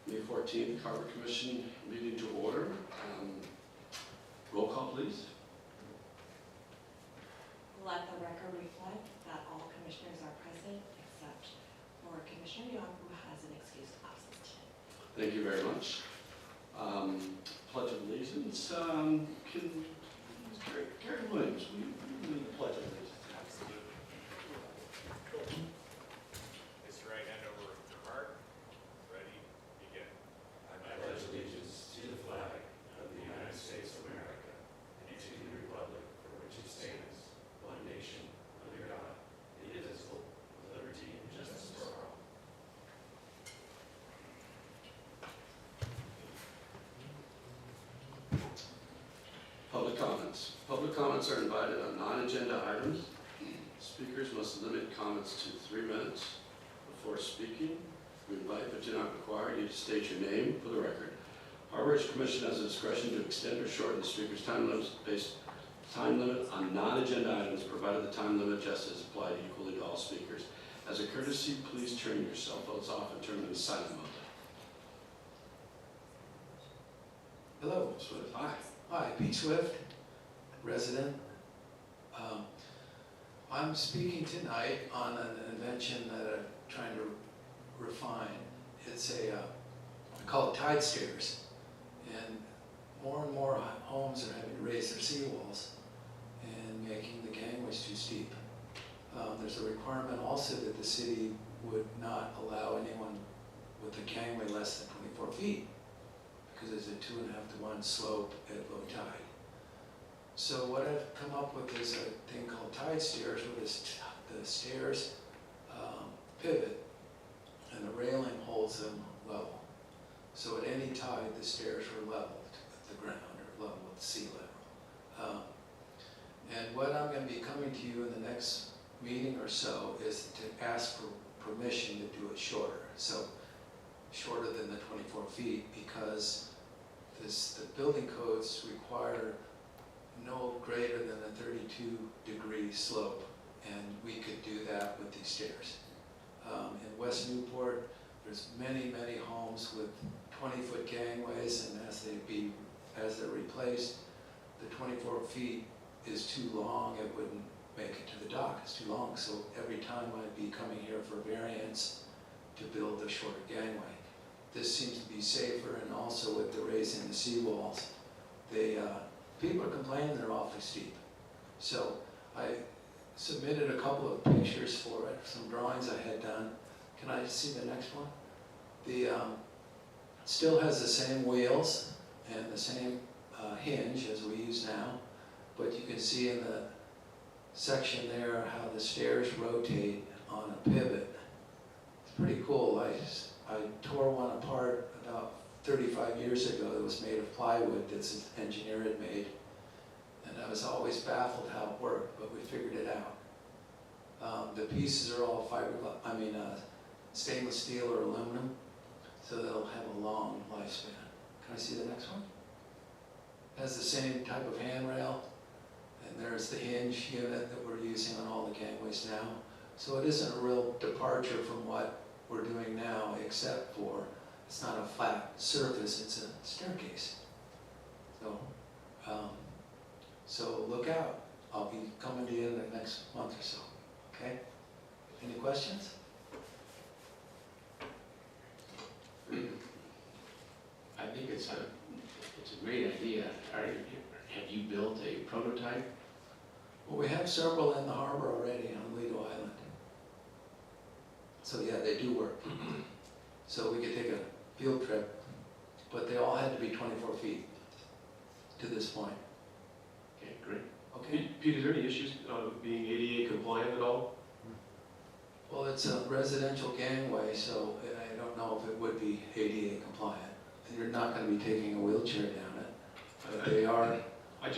May 14th, Harbor Commission meeting to order. Roll call, please. Let the record reflect that all commissioners are present except for Commissioner Young, who has an excused absence today. Thank you very much. Pledge of Allegiance. Carrie Williams, will you lead the Pledge of Allegiance? Place your right hand over your heart. Ready, begin. I pledge allegiance to the flag of the United States of America and to the republic for which it stands, one nation, under God, indivisible, with liberty and justice for all. Public comments. Public comments are invited on non-agenda items. Speakers must limit comments to 3 minutes. Before speaking, we invite but do not require you to state your name for the record. Harbor Ridge Commission has the discretion to extend or shorten the speaker's time limit on non-agenda items, provided the time limit just is applied equally to all speakers. As a courtesy, please turn your cell phones off and turn them in silent mode. Hello. Swift. Hi. Hi, Pete Swift, resident. I'm speaking tonight on an invention that I'm trying to refine. It's I call it tide stairs. And more homes are having to raise their seawalls and making the gangways too steep. There's a requirement also that the city would not allow anyone with a gangway less than 24 feet because there's a 2.5 to 1 slope at low tide. So what I've come up with is a thing called tide stairs, where the stairs pivot and the railing holds them level. So at any tide, the stairs are level with the ground or level with sea level. And what I'm going to be coming to you in the next meeting or so is to ask for permission to do it shorter. So shorter than the 24 feet, because the building codes require no greater than a 32-degree slope, and we could do that with these stairs. In West Newport, there's many homes with 20-foot gangways, and as they're replaced, the 24 feet is too long. It wouldn't make it to the dock. It's too long. So every time I'd be coming here for variance to build a shorter gangway. This seems to be safer, and also with the raising the seawalls, people are complaining they're awfully steep. So I submitted a couple of pictures for it, some drawings I had done. Can I see the next one? Still has the same wheels and the same hinge as we use now, but you can see in the section there how the stairs rotate on a pivot. It's pretty cool. I tore one apart about 35 years ago that was made of plywood that an engineer had made. And I was always baffled how it worked, but we figured it out. The pieces are all stainless steel or aluminum, so they'll have a long lifespan. Can I see the next one? It has the same type of handrail, and there's the hinge unit that we're using on all the gangways now. So it isn't a real departure from what we're doing now, except for it's not a flat surface, it's a staircase. So look out. I'll be coming to you in the next month or so. Okay? Any questions? I think it's a great idea. Have you built a prototype? Well, we have several in the harbor already on Lido Island. So yeah, they do work. So we could take a field trip, but they all had to be 24 feet to this point. Okay, great. Okay? Pete, is there any issues being ADA compliant at all? Well, it's a residential gangway, so I don't know if it would be ADA compliant. You're not going to be taking a wheelchair down it, but they are. My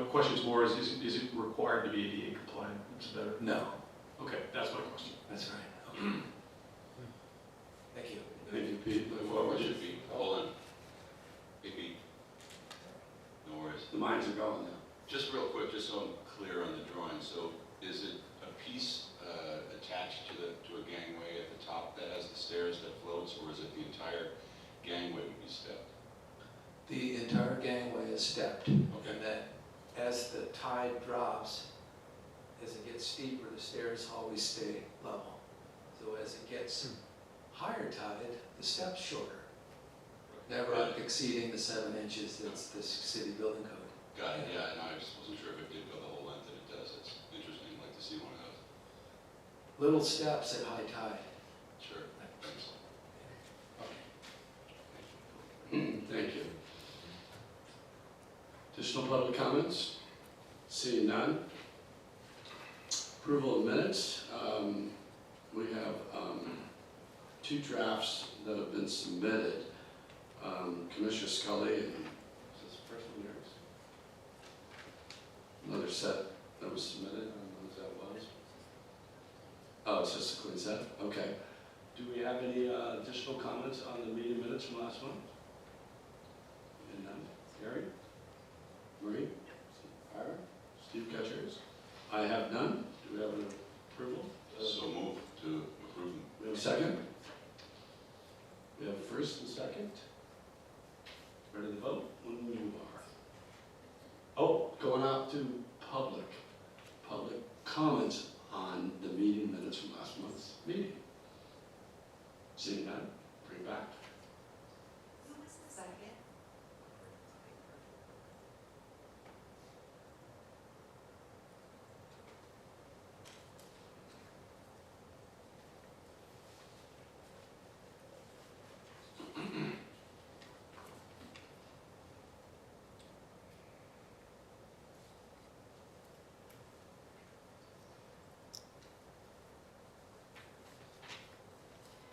question is more, is it required to be ADA compliant? It's better. No. Okay, that's my question. That's right. Okay. Thank you. Thank you, Pete. Look What forward should to be, hold on. Maybe, no worries. the minds are going now. Just real quick, just so I'm clear on the drawing, so is it a piece attached to a gangway at the top that has the stairs that floats, or is it the entire gangway would be stepped? The entire gangway is stepped, Okay. and that as the tide drops, as it gets steeper, the stairs always stay level. So as it gets higher tide, the steps shorter, never exceeding the 7 inches that's the city building code. Got it, yeah, and I just wasn't sure if it did go the whole length, and it does. It's interesting, I'd like to see one of those. Little steps at high tide. Sure, thanks. Thank you. Additional public comments? Seeing none. Approval of minutes. We have 2 drafts that have been submitted. Commissioner Scully, and is this the first one yours? Another set that was submitted, I don't know what that was. Oh, it's just a clean set? Okay. Do we have any additional comments on the meeting minutes from last month? And none. Gary? Marie? Ira? Steve, got yours? I have none. Do we have an approval? So move to approve them. We have a second? We have a first and second? Ready to vote? When you are. Oh, going out to public comments on the meeting minutes from last month's meeting. Seeing none, bring back. Second.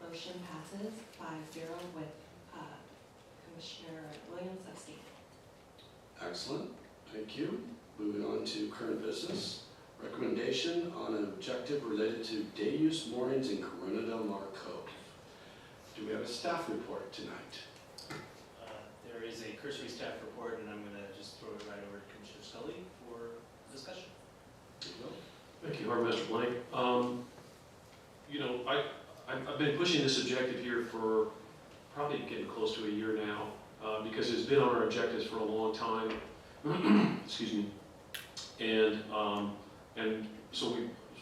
Motion passes 5-0 with Commissioner Williams abstaining. Excellent, thank you. Moving on to current business. Recommendation on an objective related to day use moorings in Corona Del Mar Cove. Do we have a staff report tonight? There is a cursory staff report, and I'm going to just throw it right over to Commissioner Scully for discussion. Thank you, Harbor Master Blank. You know, I've been pushing this objective here for probably getting close to a year now, because it's been on our objectives for a long time. Excuse me. And so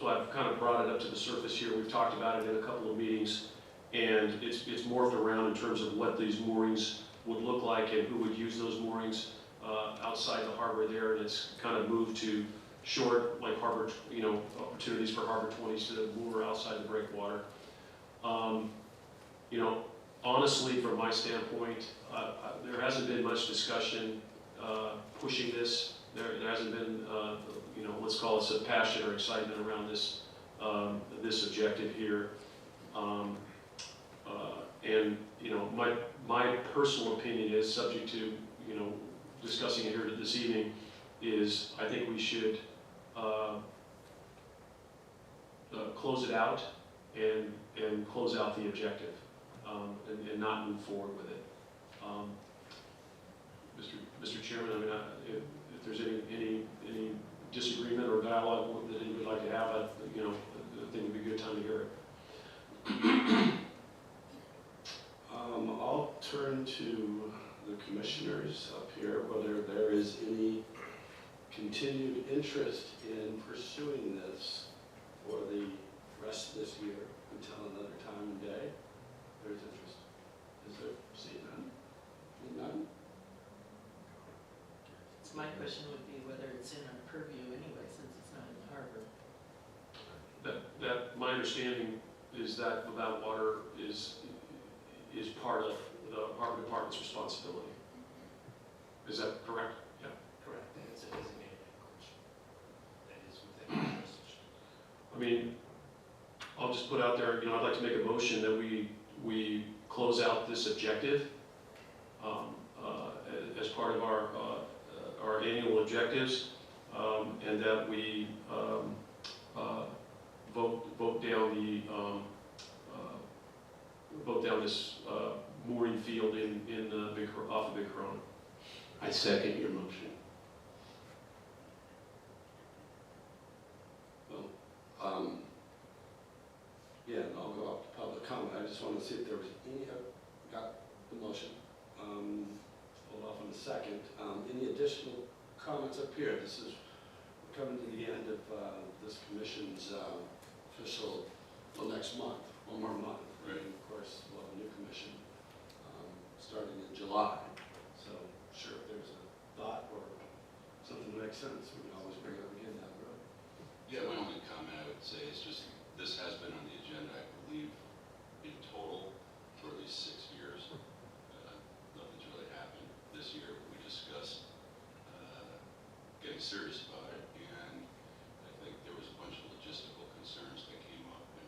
I've kind of brought it up to the surface here. We've talked about it in a couple of meetings, and it's morphed around in terms of what these moorings would look like and who would use those moorings outside the harbor there. And it's kind of moved to short, like harbor, opportunities for harbor 20s to moor outside the breakwater. Honestly, from my standpoint, there hasn't been much discussion pushing this. There hasn't been, let's call it some passion or excitement around this objective here. My personal opinion is, subject to, discussing it here this evening, is I think we should close it out and close out the objective, and not move forward with it. Mr. Chairman, I mean, if there's any disagreement or dialogue that anybody would like to have, I think it'd be a good time to hear it. I'll turn to the commissioners up here, whether there is any continued interest in pursuing this for the rest of this year until another time and day. There's interest. Is there? See none? None? So my question would be whether it's in our purview anyway, since it's not in the harbor. That my understanding is that without water is part of the harbor department's responsibility. Is that correct? Yeah. Correct. It's a designated course. That is within our jurisdiction. I mean, I'll just put out there, I'd like to make a motion that we close out this objective as part of our annual objectives, and that we vote down this mooring field off of Big Corona. I second your motion. Well, yeah, and I'll go up to public comment. I just want to see if there was any, got the motion. Hold off on the second. Any additional comments up here? This is, we're coming to the end of this commission's official, well, next month, one more month. Right. And of course, we'll have a new commission starting in July. So sure, if there's a thought or something that makes sense, we can always bring it up again down the road. Yeah, my only comment I would say is just, this has been on the agenda, I believe, in total for at least 6 years. Nothing's really happened. This year, we discussed getting serious about it, and I think there was a bunch of logistical concerns that came up, and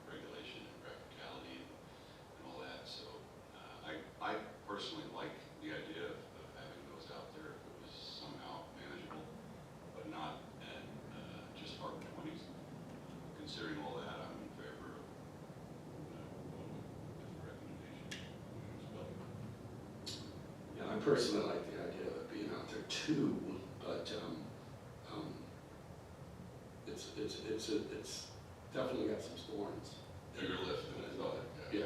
regulation and practicality and all that. So I personally like the idea of having those out there if it was somehow manageable, but not at just Harbor 20s. Considering all that, I'm in favor of going with the recommendation. Yeah, I personally like the idea of it being out there too, but it's definitely got some thorns. Bigger lift than I thought. Yeah.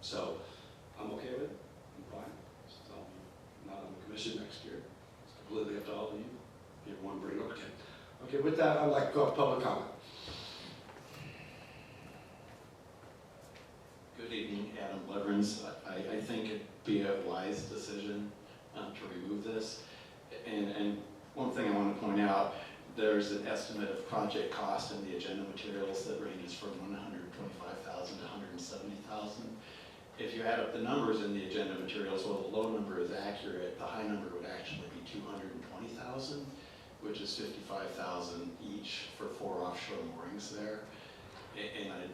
So I'm okay with it. I'm fine. So I'll be not on the commission next year. It's completely up to all of you. If you want to bring it up again. Okay, with that, I'd like to go to public comment. Good evening, Adam Leverins. I think it'd be a wise decision to remove this. And one thing I want to point out, there's an estimate of project cost in the agenda materials that ranges from $125,000 to $170,000. If you add up the numbers in the agenda materials, well, the low number is accurate. The high number would actually be $220,000, which is $55,000 each for 4 offshore moorings there. And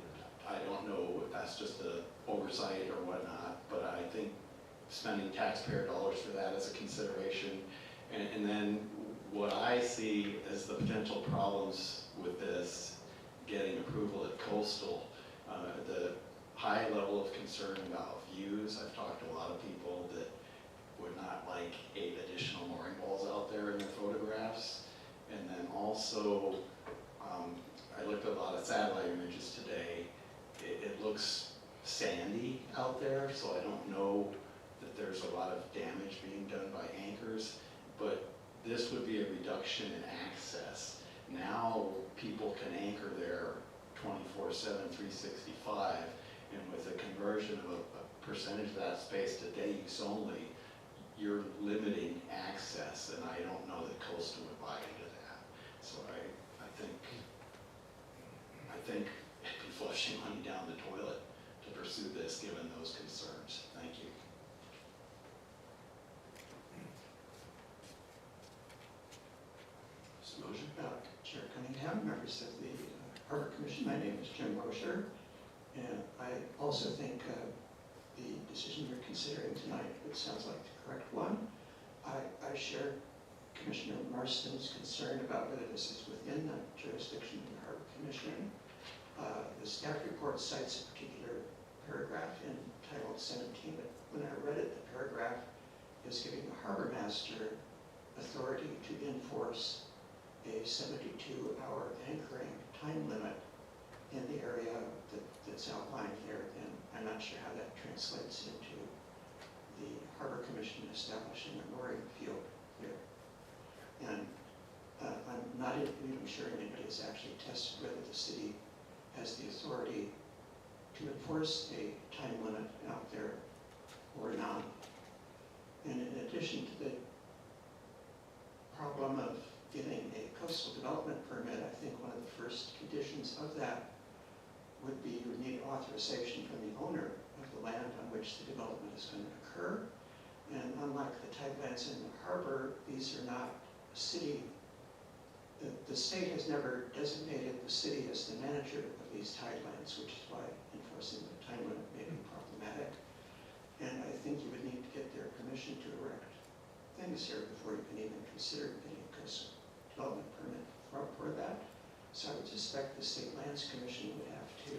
I don't know if that's just an oversight or whatnot, but I think spending taxpayer dollars for that is a consideration. And then what I see as the potential problems with this, getting approval at coastal, the high level of concern about views. I've talked to a lot of people that would not like 8 additional mooring balls out there in their photographs. And then also, I looked at a lot of satellite images today. It looks sandy out there, so I don't know that there's a lot of damage being done by anchors, but this would be a reduction in access. Now people can anchor there 24/7, 365, and with a conversion of a percentage of that space to day use only, you're limiting access, and I don't know that coastal would buy into that. So I think it'd be flushing money down the toilet to pursue this, given those concerns. Thank you. Mr. Mosher? Chair Cunningham, members of the Harbor Commission, my name is Jim Mosher, and I also think the decision you're considering tonight, it sounds like the correct one. I share Commissioner Marston's concern about whether this is within the jurisdiction of the Harbor Commission. The staff report cites a particular paragraph in Title 17, but when I read it, the paragraph is giving the harbor master authority to enforce a 72-hour anchoring time limit in the area that's outlined here, and I'm not sure how that translates into the Harbor Commission establishing a mooring field here. And I'm not even sure anybody has actually tested whether the city has the authority to enforce a time limit out there or not. And in addition to the problem of getting a coastal development permit, I think one of the first conditions of that would be you would need authorization from the owner of the land on which the development is going to occur. And unlike the tidelands in the harbor, these are not city, the state has never designated the city as the manager of these tidelands, which is why enforcing the time limit may be problematic. And I think you would need to get their permission to erect things here before you can even consider getting a coastal development permit for that. So I would suspect the State Lands Commission would have to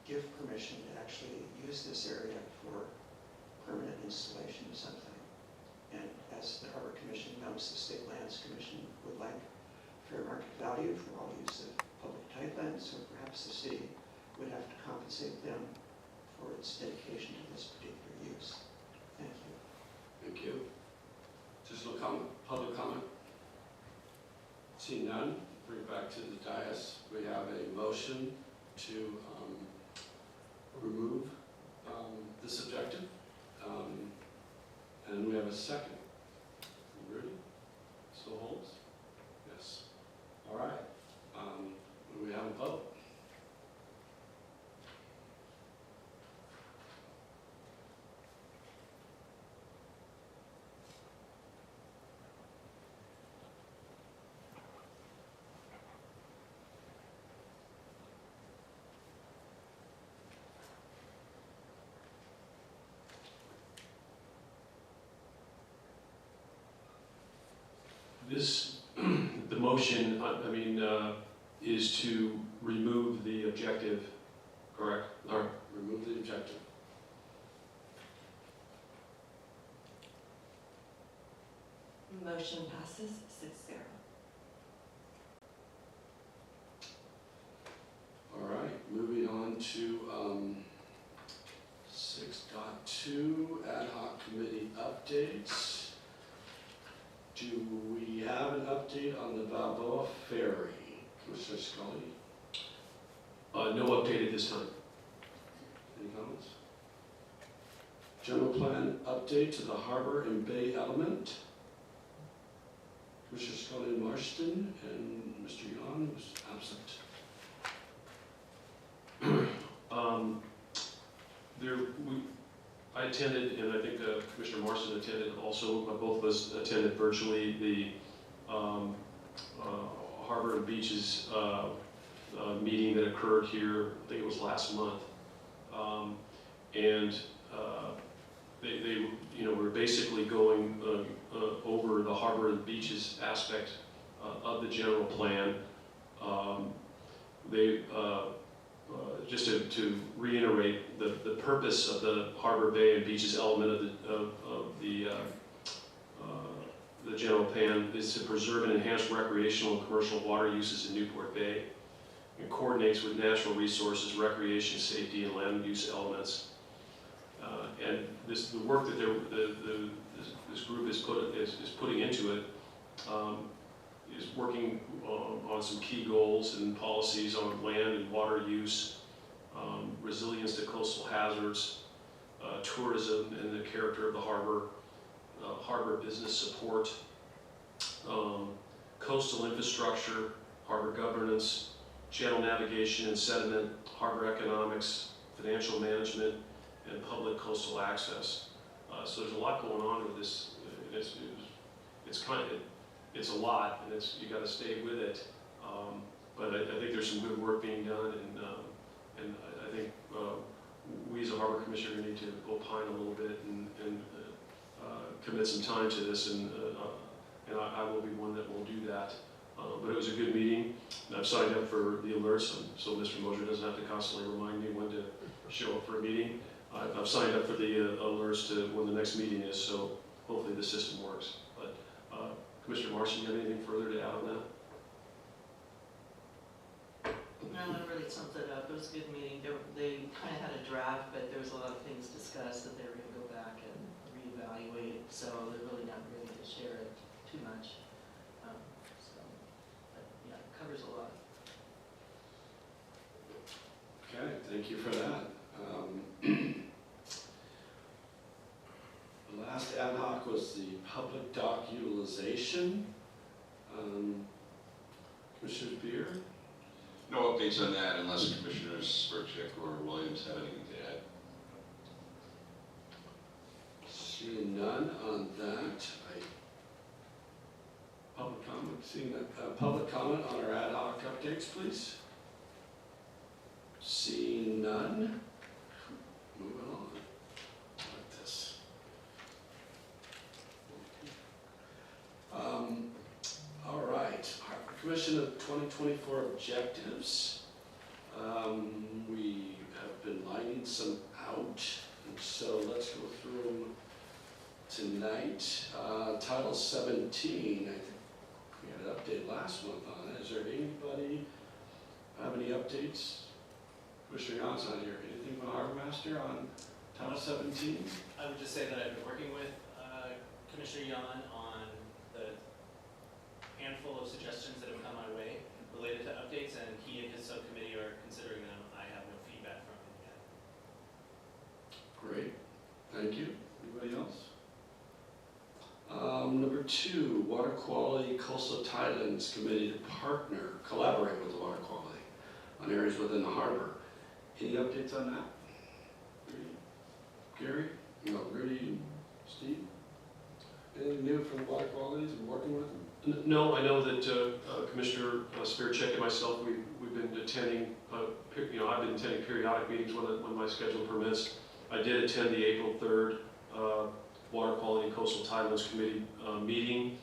give permission to actually use this area for permanent installation of something. And as the Harbor Commission knows, the State Lands Commission would like fair market value for all use of public tidelands, so perhaps the city would have to compensate them for its dedication to this particular use. Thank you. Thank you. Additional comment, public comment? Seeing none, bring it back to the dais. We have a motion to remove this objective. And we have a second. You ready? Still holds? Yes. All right. We have a vote. This, the motion, is to remove the objective, correct? Or Remove the objective. Motion passes 6-0. All right, moving on to 6.2, ad hoc committee updates. Do we have an update on the Balboa Ferry? Commissioner Scully, no update at this time. any comments? General plan update to the harbor and bay element. Commissioner Scully and Marston, and Mr. Yon was absent. I attended, and I think Commissioner Marston attended also, both of us attended virtually the Harbor and Beaches meeting that occurred here, I think it was last month. They were basically going over the Harbor and Beaches aspect of the general plan. Just to reiterate, the purpose of the Harbor, Bay, and Beaches element of the general plan is to preserve and enhance recreational and commercial water uses in Newport Bay. It coordinates with natural resources, recreation, safety, and land use elements. And the work that this group is putting into it is working on some key goals and policies on land and water use, resilience to coastal hazards, tourism and the character of the harbor, harbor business support, coastal infrastructure, harbor governance, channel navigation and sediment, harbor economics, financial management, and public coastal access. So there's a lot going on with this. It's a lot, and you got to stay with it. But I think there's some good work being done, and I think we as a harbor commissioner need to opine a little bit and commit some time to this, and I will be one that will do that. But it was a good meeting, and I've signed up for the alerts, so Mr. Mosier doesn't have to constantly remind me when to show up for a meeting. I've signed up for the alerts to when the next meeting is, so hopefully the system works. But Commissioner Marston, you have anything further to add on that? No, that really sums it up. It was a good meeting. They kind of had a draft, but there was a lot of things discussed that they were going to go back and reevaluate. So they're really not ready to share it too much. But yeah, it covers a lot. Okay, thank you for that. The last ad hoc was the public dock utilization. Commissioner Beer? No updates on that unless Commissioners Spurcheck or Williams have anything to add. Seeing none on that, public comment, seeing that, public comment on our ad hoc updates, please. Seeing none, moving on, like this. All right, Harbor Commission of 2024 objectives. We have been lining some out, and so let's go through them tonight. Title 17, I think we had an update last month on it. Is there anybody have any updates? Commissioner Yon's not here. Anything from Harbor Master? here on Title 17? I would just say that I've been working with Commissioner Yon on the handful of suggestions that have come my way related to updates, and he and his subcommittee are considering them. I have no feedback from him yet. Great, thank you. Anybody else? Number 2, Water Quality Coastal Tidelands Committee to collaborate with the water quality on areas within the harbor. Any updates on that? Gary? No, Rudy, Steve? Anything new from the water qualities and working with them? No, I know that Commissioner Spearcheck and myself, we've been attending, I've been attending periodic meetings when my schedule permits. I did attend the April 3rd Water Quality and Coastal Tidelands Committee meeting.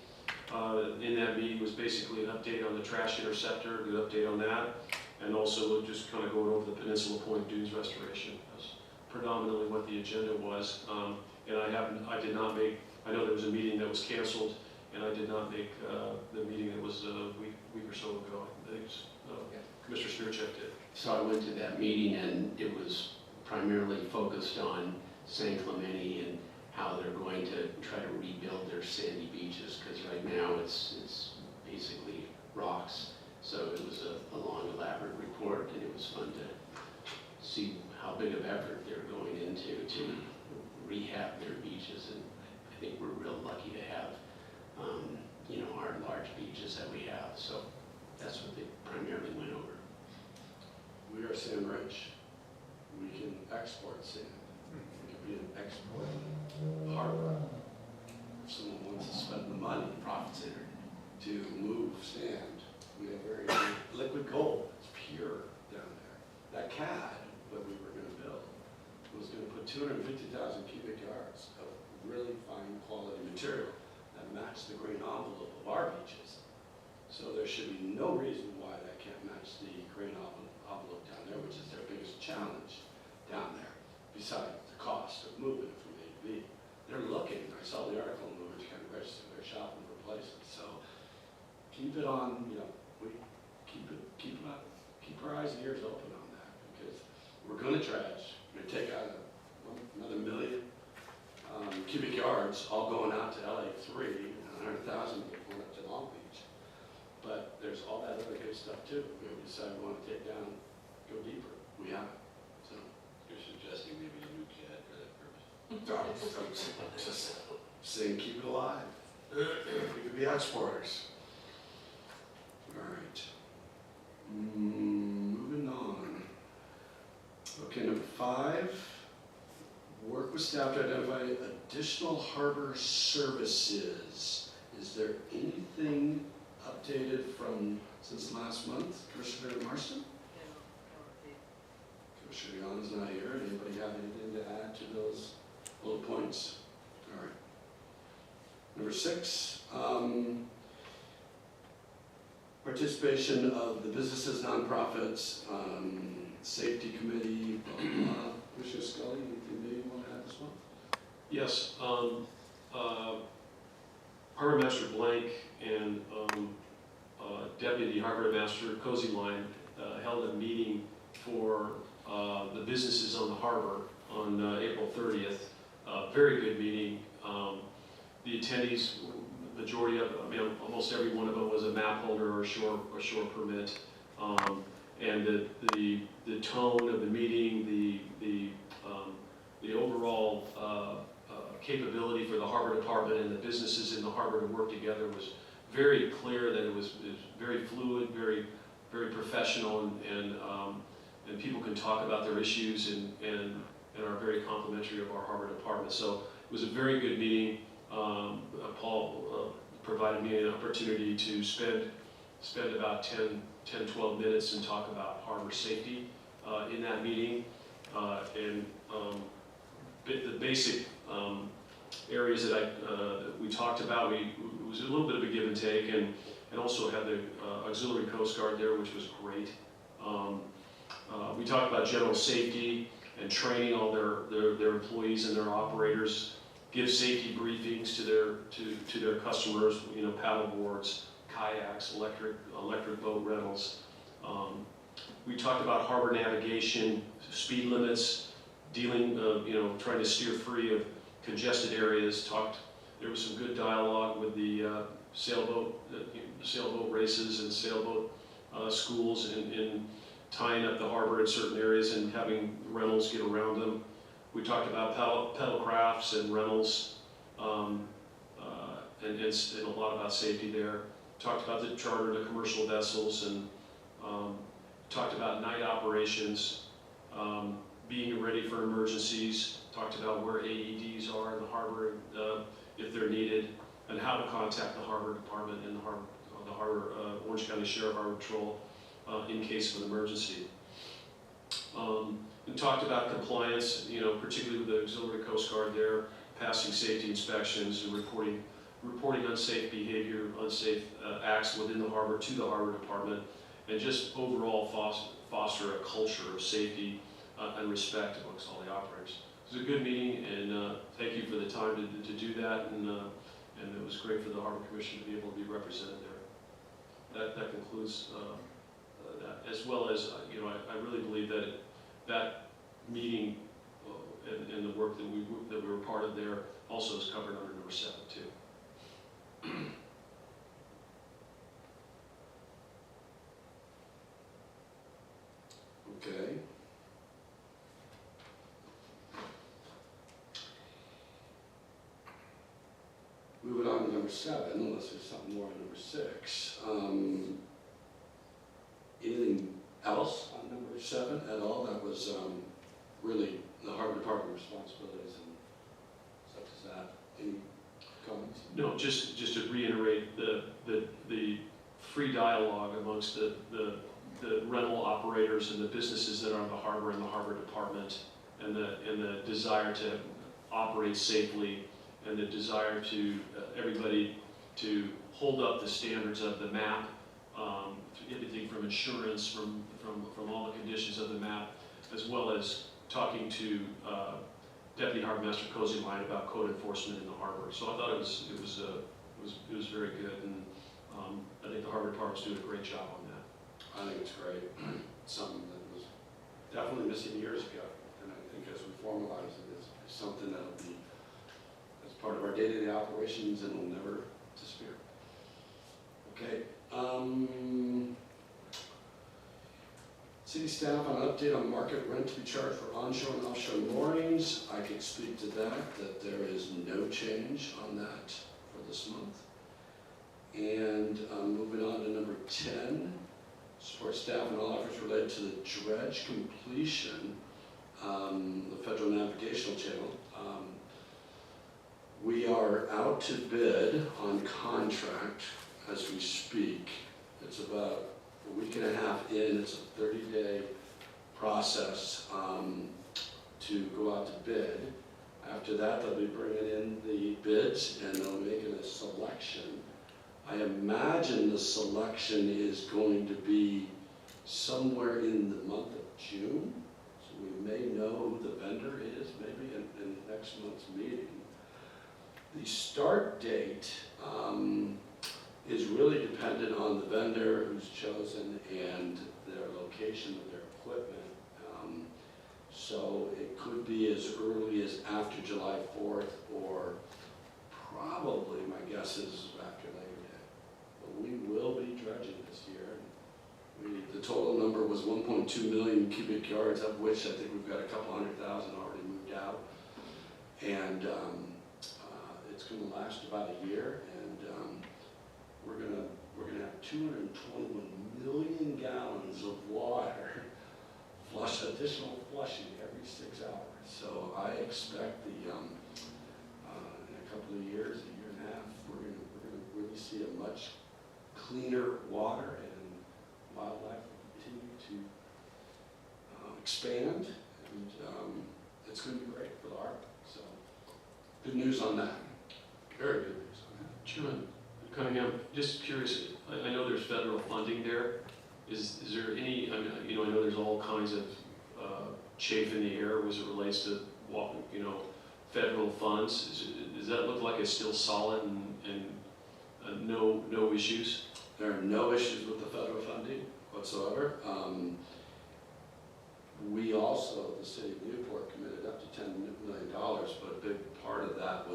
In that meeting was basically an update on the trash interceptor, a good update on that, and also just kind of going over the Peninsula Point dunes restoration. That's predominantly what the agenda was. And I did not make, I know there was a meeting that was canceled, and I did not make the meeting that was a week or so ago. I think Commissioner Spearcheck did. So I went to that meeting and it was primarily focused on San Clemente and how they're going to try to rebuild their sandy beaches, because right now it's basically rocks. So it was a long, elaborate report, and it was fun to see how big of effort they're going into to rehab their beaches. And I think we're real lucky to have, our large beaches that we have. So that's what they primarily went over. We are sand rich. We can export sand. We can be an export harbor. If someone wants to spend the money, profit center, to move sand, we have very liquid gold. It's pure down there. That CAD, what we were going to build, was going to put 250,000 cubic yards of really fine quality material that matched the grain envelope of our beaches. So there should be no reason why that can't match the grain envelope down there, which is their biggest challenge down there, besides the cost of moving it from A to B. They're looking, I saw the article in Movers County Register, they're shopping for places. So keep it on, we keep our eyes and ears open on that, because we're going to dredge. We're going to take out another 1 million cubic yards, all going out to LA3, and 100,000 going up to Long Beach. But there's all that other good stuff too. If we decide we want to take down, go deeper, we have it. So You're suggesting maybe a new CAD for that purpose? I'm just saying, keep it alive. We could be exporters. All right. Moving on. Okay, number 5. Work with staff to identify additional harbor services. Is there anything updated since last month? Commissioner Marston? Commissioner Yon is not here. Anybody have anything to add to those bullet points? All right. Number 6, participation of the businesses, nonprofits, safety committee, blah, blah, blah. Commissioner Scully, anything that you want to add this one? Yes, Harbor Master Blank and Deputy Harbor Master Cozy Line held a meeting for the businesses on the harbor on April 30th. Very good meeting. The attendees, majority of, almost every one of them was a map holder or a shore permit. And the tone of the meeting, the overall capability for the harbor department and the businesses in the harbor to work together was very clear. That it was very fluid, very professional, and people can talk about their issues and are very complimentary of our harbor department. So it was a very good meeting. Paul provided me an opportunity to spend about 10-12 minutes and talk about harbor safety in that meeting. The basic areas that we talked about, it was a little bit of a give and take, and also had the auxiliary Coast Guard there, which was great. We talked about general safety and training all their employees and their operators, give safety briefings to their customers, paddle boards, kayaks, electric boat rentals. We talked about harbor navigation, speed limits, dealing, trying to steer free of congested areas. There was some good dialogue with the sailboat races and sailboat schools in tying up the harbor in certain areas and having rentals get around them. We talked about pedal crafts and rentals, and a lot about safety there. Talked about the charter to commercial vessels, and talked about night operations, being ready for emergencies. Talked about where AEDs are in the harbor if they're needed, and how to contact the harbor department and the harbor Orange County Sheriff Harbor Patrol in case of an emergency. We talked about compliance, particularly with the Auxiliary Coast Guard there, passing safety inspections and reporting unsafe behavior, unsafe acts within the harbor to the harbor department, and just overall foster a culture of safety and respect amongst all the operators. It was a good meeting, and thank you for the time to do that, and it was great for the Harbor Commission to be able to be represented there. That concludes that, as well as, I really believe that meeting and the work that we were part of there also is covered under number 7 too. Okay. Moving on to number 7, unless there's something more on number 6. Anything else on number 7 at all? That was really the Harbor Department responsibilities and such as that. Any comments? No, just to reiterate the free dialogue amongst the rental operators and the businesses that are on the harbor and the harbor department, and the desire to operate safely, and the desire to everybody to hold up the standards of the MAP, everything from insurance, from all the conditions of the MAP, as well as talking to Deputy Harbor Master Cozy Line about code enforcement in the harbor. So I thought it was very good, and I think the harbor department's doing a great job on that. I think it's great. Something that was definitely missing years ago, and I think as we formalize it, it's something that'll be as part of our day-to-day operations and will never disappear. Okay. City staff on an update on market rent to be charged for onshore and offshore moorings. I can speak to that there is no change on that for this month. And moving on to number 10, support staff and all efforts related to the dredge completion, the Federal Navigational Channel. We are out to bid on contract as we speak. It's about a week and a half in. It's a 30-day process to go out to bid. After that, they'll be bringing in the bids and they'll be making a selection. I imagine the selection is going to be somewhere in the month of June. So we may know who the vendor is maybe in next month's meeting. The start date is really dependent on the vendor who's chosen and their location of their equipment. So it could be as early as after July 4th, or probably, my guess is after Labor Day. But we will be dredging this year. The total number was 1.2 million cubic yards, of which I think we've got a couple 100,000 already moved out. And it's going to last about a year, and we're going to have 221 million gallons of water additional flushing every 6 hours. So I expect in a couple of years, a year and a half, we're going to really see a much cleaner water, and wildlife will continue to expand, and it's going to be great for the harbor. So good news on that. Very good news on that. Chairman Cunningham, just curious, I know there's federal funding there. Is there any, I know there's all kinds of chafe in the air as it relates to, federal funds. Does that look like it's still solid and no issues? There are no issues with the federal funding whatsoever. We also, the city of Newport, committed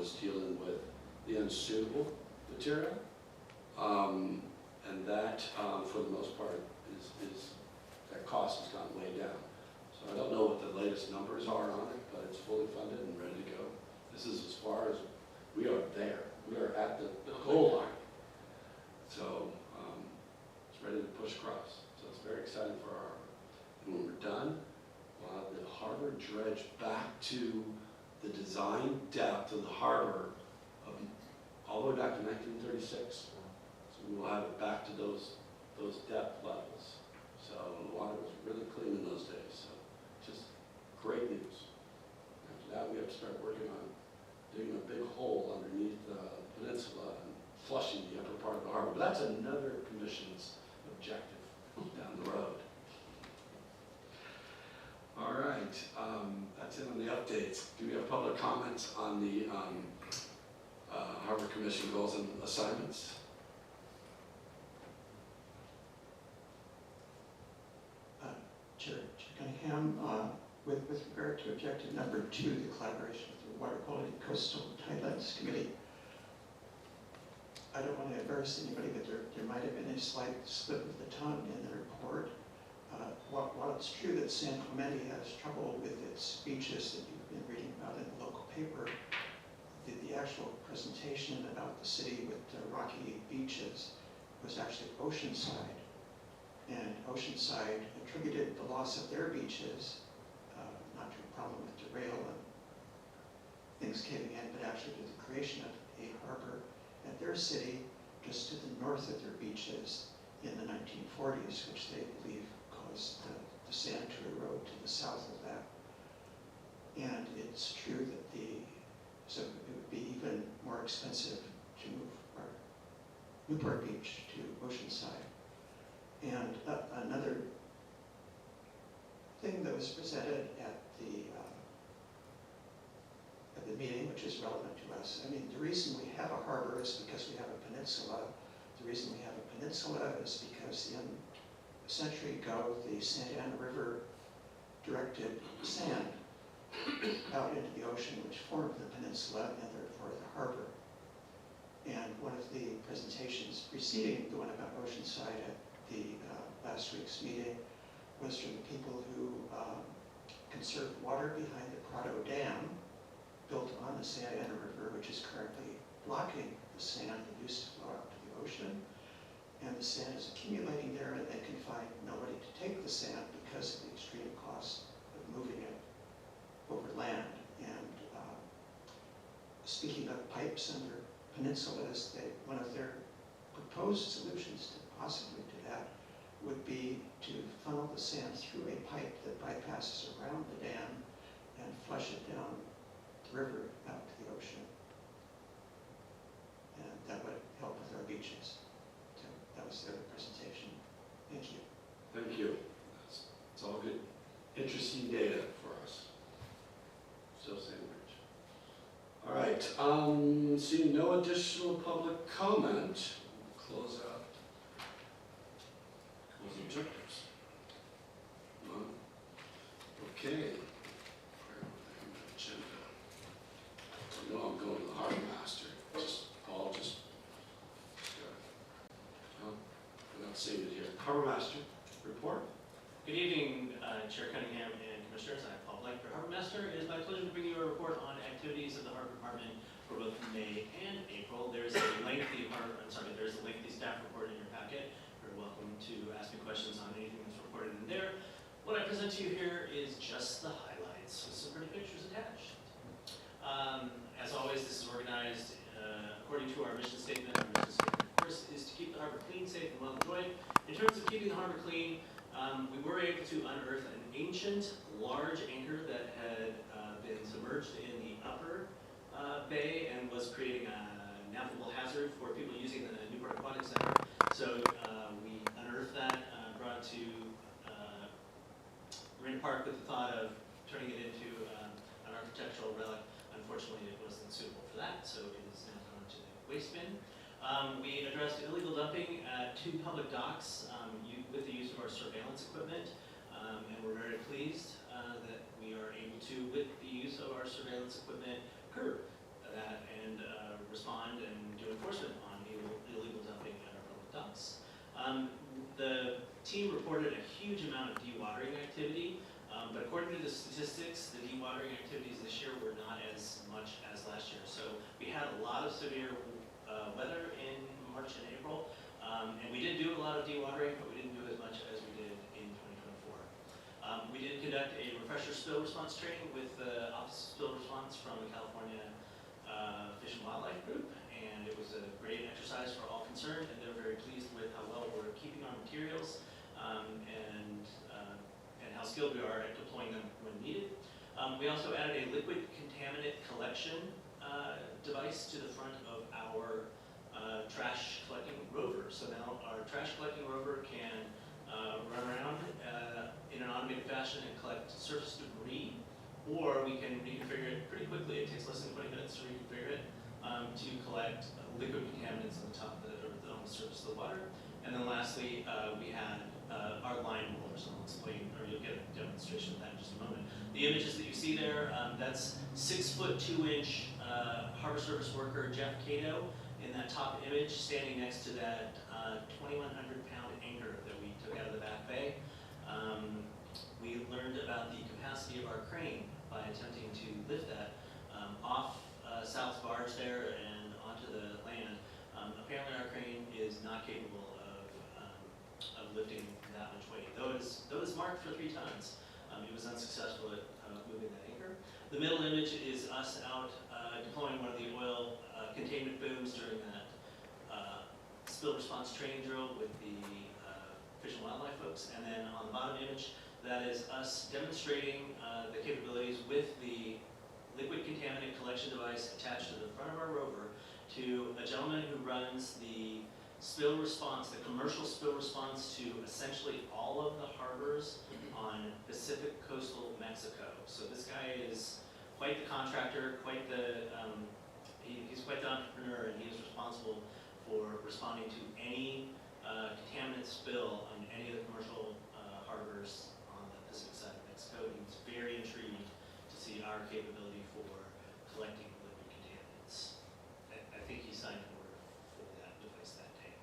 was dealing with the unsuitable material. And that, for the most part, that cost has gone way down. So I don't know what the latest numbers are on it, but it's fully funded and ready to go. This is as far as, we are there. We are at the goal line. So it's ready to push across. So it's very exciting for our harbor. And when we're done, we'll have the harbor dredge back to the design depth of the harbor all the way back to 1936. So we will have it back to those depth levels. So the water was really clean in those days. So just great news. After that, we have to start working on digging a big hole underneath the peninsula and flushing the upper part of the harbor. But that's another commission's objective down the road. All right, that's it on the updates. Do we have public comments on the Harbor Commission goals and assignments? Chair Cunningham, with regard to objective number 2, the collaboration with the Water Quality Coastal Tidelands Committee, I don't want to embarrass anybody, but there might have been a slight slip of the tongue in the report. While it's true that San Clemente has trouble with its beaches that you've been reading about in the local paper, the actual presentation about the city with the rocky beaches was actually Oceanside. And Oceanside attributed the loss of their beaches, not to a problem with the rail and things caving in, but actually to the creation of a harbor at their city just to the north of their beaches in the 1940s, which they believe caused the sand to erode to the south of that. And it's true that so it would be even more expensive to move our Newport Beach to Oceanside. And another thing that was presented at the meeting, which is relevant to us. I mean, the reason we have a harbor is because we have a peninsula. The reason we have a peninsula is because in a century ago, the Santa Ana River directed sand out into the ocean, which formed the peninsula and therefore the harbor. And one of the presentations preceding the one about Oceanside at the last week's meeting was from the people who conserved water behind the Prado Dam, built on the Santa Ana River, which is currently blocking the sand that used to flow out to the ocean. And the sand is accumulating there, and they can find nobody to take the sand because of the extreme cost of moving it over land. And speaking of pipes under peninsulas, one of their proposed solutions to possibly to that would be to funnel the sand through a pipe that bypasses around the dam and flush it down the river out to the ocean. And that would help with our beaches. So that was their presentation. Thank you. Thank you. It's all good, interesting data for us. So Sandwich. All right, seeing no additional public comment, we'll close out. Close objectives. None. Okay. Agenda. I know I'm going to the harbor master. Paul just well, we're not seeing it here. Harbor master report. Good evening, Chair Cunningham and Commissioners. I'm Paul Blank for Harbor Master. It is my pleasure to bring you a report on activities of the Harbor Department for both May and April. There's a lengthy staff report in your packet. You're welcome to ask me questions on anything that's reported in there. What I present to you here is just the highlights with some pretty pictures attached. As always, this is organized according to our mission statement. Our mission statement, of course, is to keep the harbor clean, safe, and well enjoyed. In terms of keeping the harbor clean, we were able to unearth an ancient, large anchor that had been submerged in the upper bay and was creating a navigable hazard for people using the Newport Aquatic Center. So we unearthed that, brought it to Marina Park with the thought of turning it into an architectural relic. Unfortunately, it wasn't suitable for that, so it is now gone to the waste bin. We addressed illegal dumping at 2 public docks with the use of our surveillance equipment, and we're very pleased that we are able to, with the use of our surveillance equipment, curb that and respond and do enforcement on illegal dumping at our public docks. The team reported a huge amount of dewatering activity, but according to the statistics, the dewatering activities this year were not as much as last year. So we had a lot of severe weather in March and April, and we did do a lot of dewatering, but we didn't do as much as we did in 2024. We did conduct a refresher spill response training with the Office of Spill Response from the California Fish and Wildlife Group, and it was a great exercise for all concerned, and they're very pleased with how well we're keeping our materials and how skilled we are at deploying them when needed. We also added a liquid contaminant collection device to the front of our trash collecting rover. So now our trash collecting rover can run around in an automated fashion and collect surface debris, or we can reconfigure it pretty quickly. It takes less than 20 minutes to reconfigure it to collect liquid contaminants on the top of the, or on the surface of the water. And then lastly, we had our line rollers, and I'll explain, or you'll get a demonstration of that in just a moment. The images that you see there, that's 6'2" harbor service worker Jeff Cato in that top image, standing next to that 2,100-pound anchor that we took out of the back bay. We learned about the capacity of our crane by attempting to lift that off South's barge there and onto the land. Apparently our crane is not capable of lifting that much weight. Though it is marked for 3 tons, it was unsuccessful at moving that anchor. The middle image is us out deploying one of the oil containment booms during that spill response training drill with the Fish and Wildlife folks. And then on the bottom image, that is us demonstrating the capabilities with the liquid contaminant collection device attached to the front of our rover to a gentleman who runs the spill response, the commercial spill response to essentially all of the harbors on Pacific coastal Mexico. So this guy is quite the contractor, quite the, he's quite the entrepreneur, and he is responsible for responding to any contaminant spill on any of the commercial harbors on the Pacific side of Mexico. He was very intrigued to see our capability for collecting liquid contaminants. I think he signed an order for that device that day.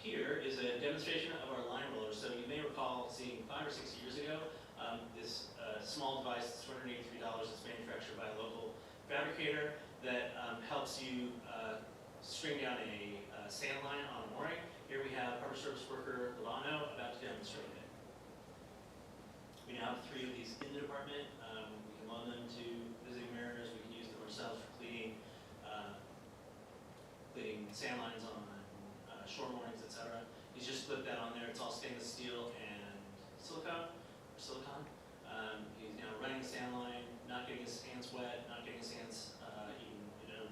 Here is a demonstration of our line roller. So you may recall seeing 5 or 6 years ago this small device, it's $283, it's manufactured by a local fabricator that helps you string down a sand line on a mooring. Here we have Harbor Service worker Labano about to demonstrate it. We now have 3 of these in the department. We can loan them to visiting mariners. We can use them ourselves for cleaning sand lines on shore moorings, etc. He's just put that on there. It's all stainless steel and silicone. He's now running the sand line, not getting his hands wet, not getting his hands even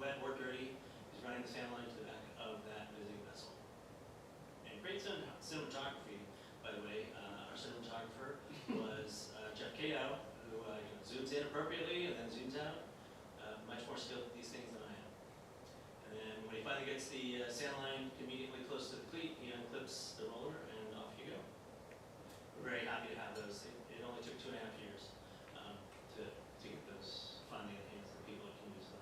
wet or dirty. He's running the sand line to the back of that visiting vessel. And great cinematography, by the way. Our cinematographer was Jeff Cato, who zooms in appropriately and then zooms out. Much more skilled at these things than I am. And then when he finally gets the sand line conveniently close to the cleat, he unclips the roller and off you go. We're very happy to have those. It only took 2.5 years to get those finally in the hands of the people that can use them.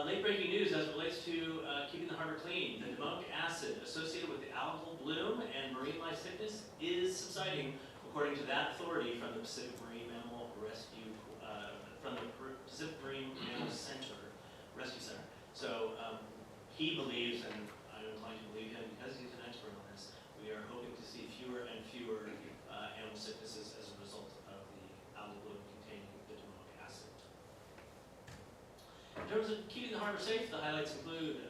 Late breaking news as it relates to keeping the harbor clean. The domoic acid associated with the algal bloom and marine life sickness is subsiding, according to that authority from the Pacific Marine Mammal Rescue, from the Pacific Marine Mammal Center, Rescue Center. So he believes, and I'm inclined to believe him because he's an expert on this, we are hoping to see fewer and fewer animal sicknesses as a result of the algal bloom containing the domoic acid. In terms of keeping the harbor safe, the highlights include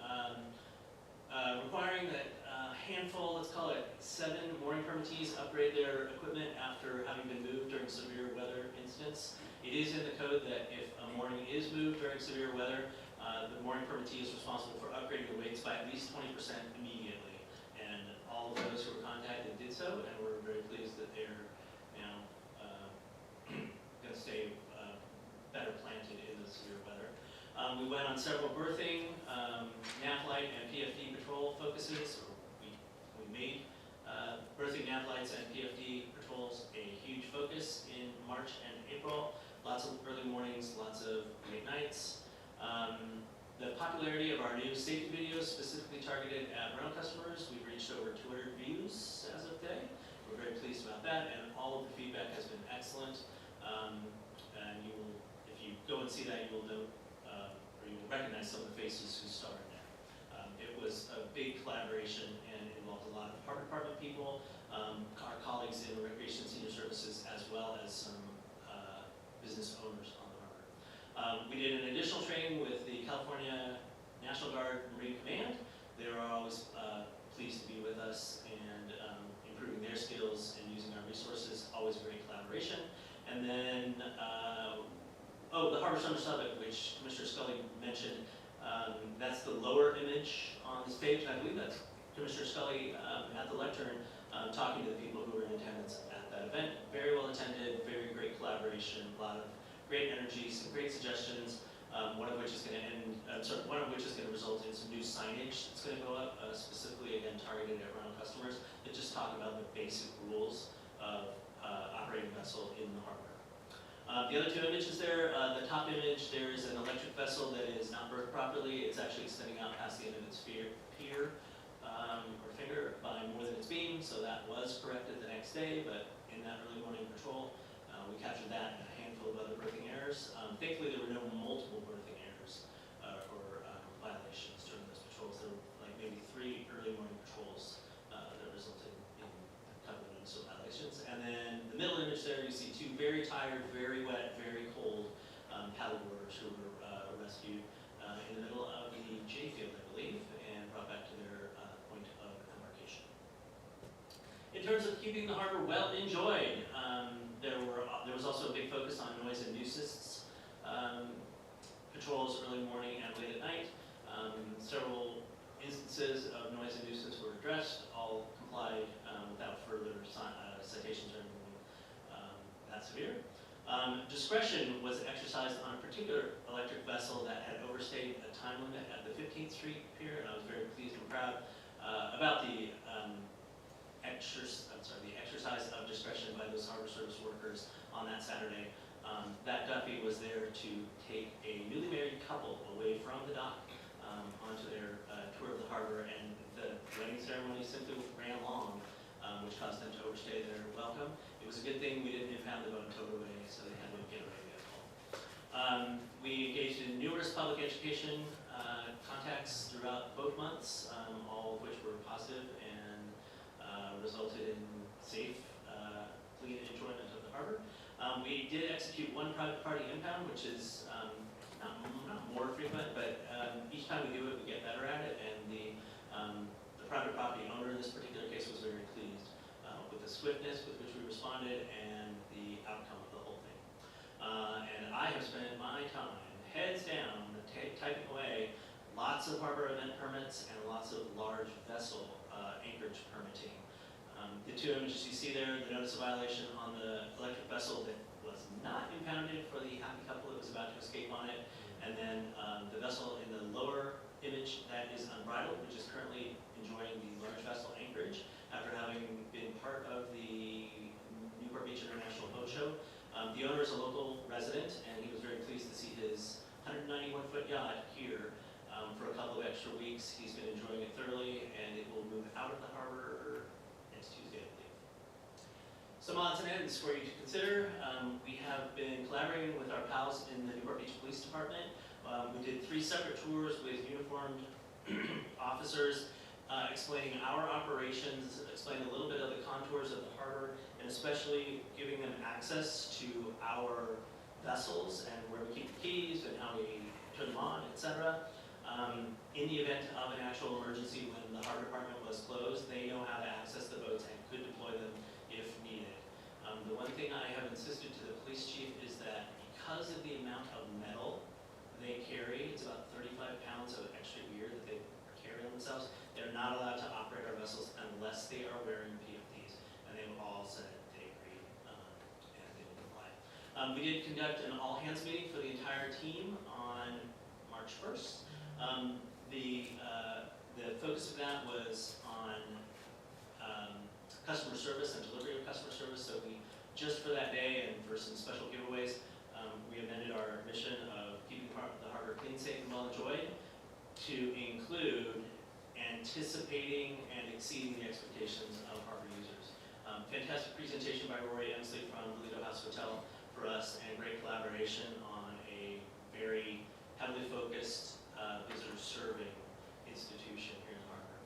requiring that a handful, let's call it 7 mooring permittees, upgrade their equipment after having been moved during severe weather incidents. It is in the code that if a mooring is moved during severe weather, the mooring permittee is responsible for upgrading the weights by at least 20% immediately. And all of those who were contacted did so, and we're very pleased that they're now going to stay better planted in the severe weather. We went on several berthing, NAFLITE, and PFD patrol focuses. We made berthing, NAFLITEs, and PFD patrols a huge focus in March and April. A lot lots of early mornings, lots of late nights. The popularity of our new safety videos specifically targeted at rental customers, we've reached over 200 views as of today. We're very pleased about that, and all of the feedback has been excellent. And you will, if you go and see that, you will know, or you will recognize some of the faces who starred in it. It was a big collaboration and involved a lot of Harbor Department people, our colleagues in Recreation and Senior Services, as well as some business owners on the harbor. We did an additional training with the California National Guard Marine Command. They were always pleased to be with us and improving their skills and using our resources, always a great collaboration. And then, the Harbor Summer Summit, which Commissioner Scully mentioned, that's the lower image on this page, and I believe that's Commissioner Scully at the lectern talking to the people who were in attendance at that event. Very well attended, very great collaboration, a lot of great energy, some great suggestions, one of which is going to result in some new signage that's going to go up, specifically again targeted at rental customers that just talk about the basic rules of operating a vessel in the harbor. The other two images there, the top image, there is an electric vessel that is not berthed properly. It's actually extending out past the end of its pier or finger by more than its beam, so that was corrected the next day, but in that early morning patrol, we captured that and a handful of other berthing errors. Thankfully, there were no multiple berthing errors or violations during those patrols. There were like maybe 3 early morning patrols that resulted in a couple of noticeable violations. And then the middle image there, you see 2 very tired, very wet, very cold paddleboarders who were rescued in the middle of the J field, I believe, and brought back to their point of embarkation. In terms of keeping the harbor well enjoyed, there was also a big focus on noise and nuisance patrols early morning and late at night. Several instances of noise and nuisance were addressed, all complied without further citations or anything that severe. Discretion was exercised on a particular electric vessel that had overstayed a time limit at the 15th Street Pier, and I was very pleased and proud about the exercise of discretion by those Harbor Service workers on that Saturday. That Duffy was there to take a newly married couple away from the dock onto their tour of the harbor, and the wedding ceremony simply ran long, which caused them to overstay their welcome. It was a good thing we didn't impound the boat and tow it away, so they had to get away vehicle. We engaged in numerous public education contacts throughout both months, all of which were positive and resulted in safe, clean enjoyment of the harbor. We did execute 1 private party impound, which is not more frequent, but each time we do it, we get better at it, and the private property owner in this particular case was very pleased with the swiftness with which we responded and the outcome of the whole thing. And I have spent my time heads down, typing away lots of harbor event permits and lots of large vessel anchorage permitting. The 2 images you see there, the notice of violation on the electric vessel that was not impounded for the happy couple that was about to escape on it, and then the vessel in the lower image that is unbridled, which is currently enjoying the large vessel anchorage after having been part of the Newport Beach International Boat Show. The owner is a local resident, and he was very pleased to see his 191-foot yacht here for a couple of extra weeks. He's been enjoying it thoroughly, and it will move out of the harbor next Tuesday, I believe. Some odds and ends for you to consider. We have been collaborating with our pals in the Newport Beach Police Department. We did 3 separate tours with uniformed officers explaining our operations, explaining a little bit of the contours of the harbor, and especially giving them access to our vessels and where we keep the keys and how we turn them on, etc. In the event of an actual emergency when the harbor department was closed, they know how to access the boats and could deploy them if needed. The one thing I have insisted to the police chief is that because of the amount of metal they carry, it's about 35 pounds of extra gear that they carry on themselves, they're not allowed to operate our vessels unless they are wearing PFDs, and they've all said they agree and they will comply. We did conduct an all-hands meeting for the entire team on March 1st. The focus of that was on customer service and delivery of customer service, so we, just for that day and for some special giveaways, we exceeding the expectations of harbor users. Fantastic presentation by Rory Emsley from Lido House Hotel for us, and great collaboration on a very heavily focused visitor serving institution here in the harbor.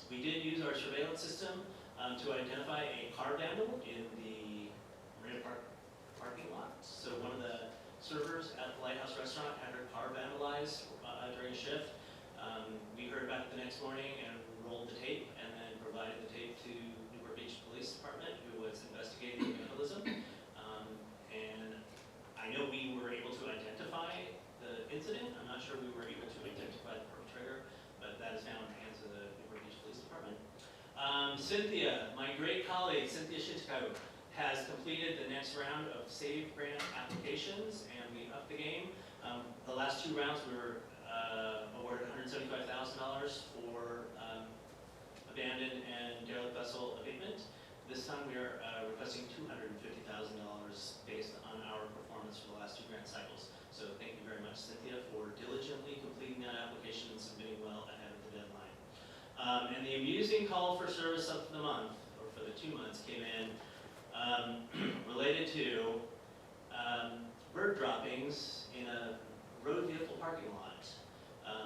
We did use our surveillance system to identify a car vandal in the Marina Park parking lot. So one of the servers at the Lighthouse Restaurant had her car vandalized during a shift. We heard about it the next morning and rolled the tape, and then provided the tape to Newport Beach Police Department, who was investigating the vandalism. And I know we were able to identify the incident. I'm not sure we were able to identify the perpetrator, but that is now in the hands of the Newport Beach Police Department. Cynthia, my great colleague, Cynthia Shintakawa, has completed the next round of SAVE grant applications, and we upped the game. The last two rounds we were awarded $175,000 for abandoned and derelict vessel abatement. This time we are requesting $250,000 based on our performance for the last two grant cycles. So thank you very much, Cynthia, for diligently completing that application and submitting well ahead of the deadline. And the amusing call for service of the month, or for the 2 months, came in related to bird droppings in a road vehicle parking lot.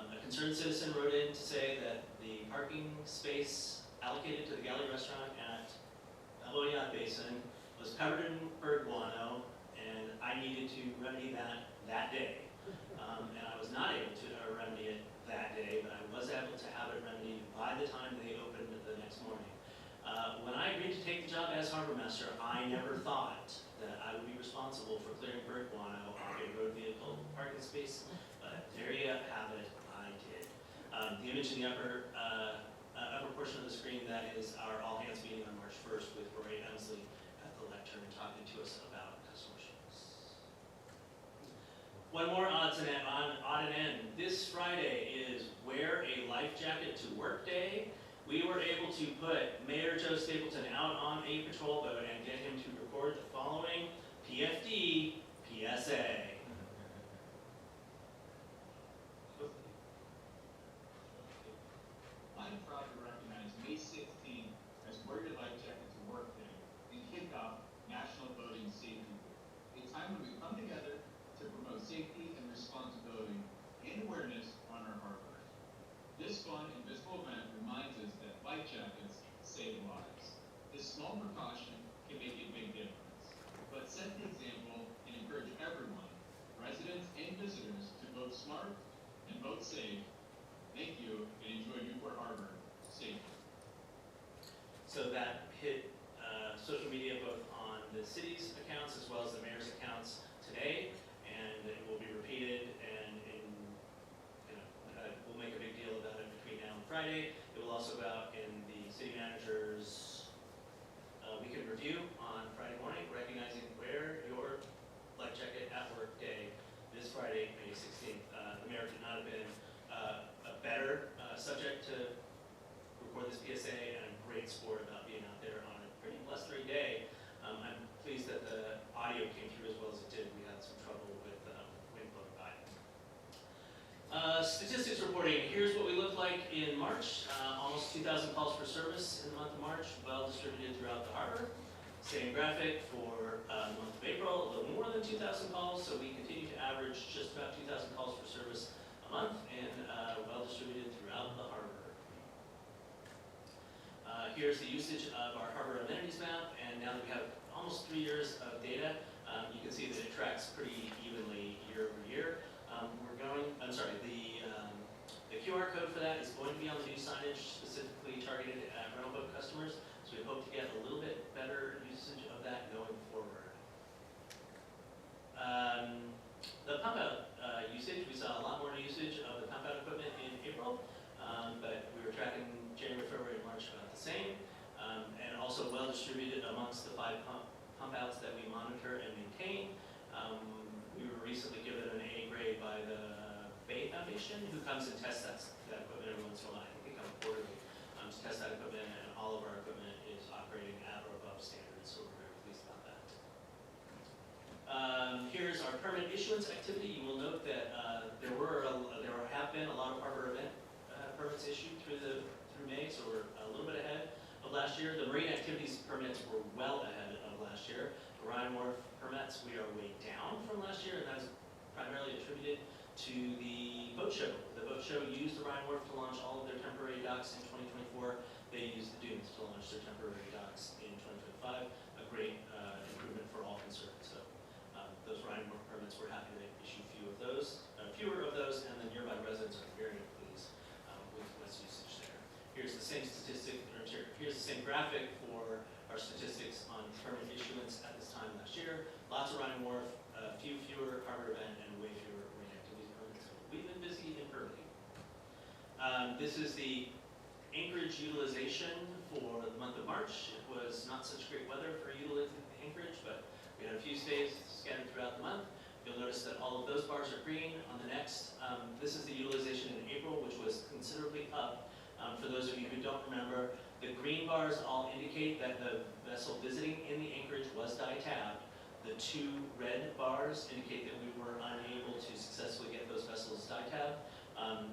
A concerned citizen wrote in to say that the parking space allocated to the Galley Restaurant at Balboa Basin was covered in bird guano, and I needed to remedy that day. And I was not able to remedy it that day, but I was able to have it remedied by the time they opened the next morning. When I agreed to take the job as harbor master, I never thought that I would be responsible for clearing bird guano off a road vehicle parking space, but there you have it, I did. The image in the upper portion of the screen, that is our all-hands meeting on March 1st with Rory Emsley at the lectern talking to us about customer service. One more odds and end. This Friday is Wear a Life Jacket to Work Day. We were able to put Mayor Joe Stapleton out on a patrol boat and get him to record the following PFD PSA. I'm proud to recognize May 16th as Wear Your Life Jacket to Work Day and kick off National Boating Safety Week, a time when we come together to promote safety and responsibility and awareness on our harbor. This fun and visible event reminds us that life jackets save lives. This small precaution can make a big difference, but set the example and encourage everyone, residents and visitors, to vote smart and vote safe. Thank you, and enjoy Newport Harbor safely. So that hit social media both on the city's accounts as well as the mayor's accounts today, and it will be repeated, and we'll make a big deal about it between now and Friday. It will also go out in the city manager's weekend review on Friday morning, recognizing Wear Your Life Jacket at Work Day this Friday, May 16th. The mayor could not have been a better subject to record this PSA, and a great sport about being out there on a pretty blustery day. I'm pleased that the audio came through as well as it did. We had some trouble with wind blowing by. Statistics reporting. Here's what we look like in March. Almost 2,000 calls for service in the month of March, well distributed throughout the harbor. Same graphic for the month of April, a little more than 2,000 calls, so we continue to average just about 2,000 calls for service a month, and well distributed throughout the harbor. Here's the usage of our harbor amenities map, and now that we have almost 3 years of data, you can see that it tracks pretty evenly year over year. The QR code for that is going to be on the new signage specifically targeted at rental boat customers, so we hope to get a little bit better usage of that going forward. The pump out usage, we saw a lot more usage of the pump out equipment in April, but we were tracking January, February, and March about the same, and also well distributed amongst the 5 pump outs that we monitor and maintain. We were recently given an A grade by the Bay Foundation, who comes and tests that equipment every once in a while. I think they come quarterly to test that equipment, and all of our equipment is operating at or above standards, so we're very pleased about that. Here's our permit issuance activity. You will note that there have been a lot of harbor event permits issued through through May, so we're a little bit ahead of last year. The marine activities permits were well ahead of last year. The Ryan Wharf permits, we are way down from last year, and that is primarily attributed to the boat show. The boat show used the Ryan Wharf to launch all of their temporary docks in 2024. They used the dunes to launch their temporary docks in 2025. A great improvement for all concerned. So those Ryan Wharf permits, we're happy to issue fewer of those, and the nearby residents are very pleased with what's usage there. Here's the same statistic, or here's the same graphic for our statistics on permit issuance at this time last year. Lots of Ryan Wharf, a few fewer harbor event, and way fewer marine activities permits. So we've been busy in permitting. This is the Anchorage utilization for the month of March. It was not such great weather for utilizing Anchorage, but we had a few stays scattered throughout the month. You'll notice that all of those bars are green. On the next, this is the utilization in April, which was considerably up. For those of you who don't remember, the green bars all indicate that the vessel visiting in the Anchorage was dive-tabbed. The two red bars indicate that we were unable to successfully get those vessels dive-tabbed.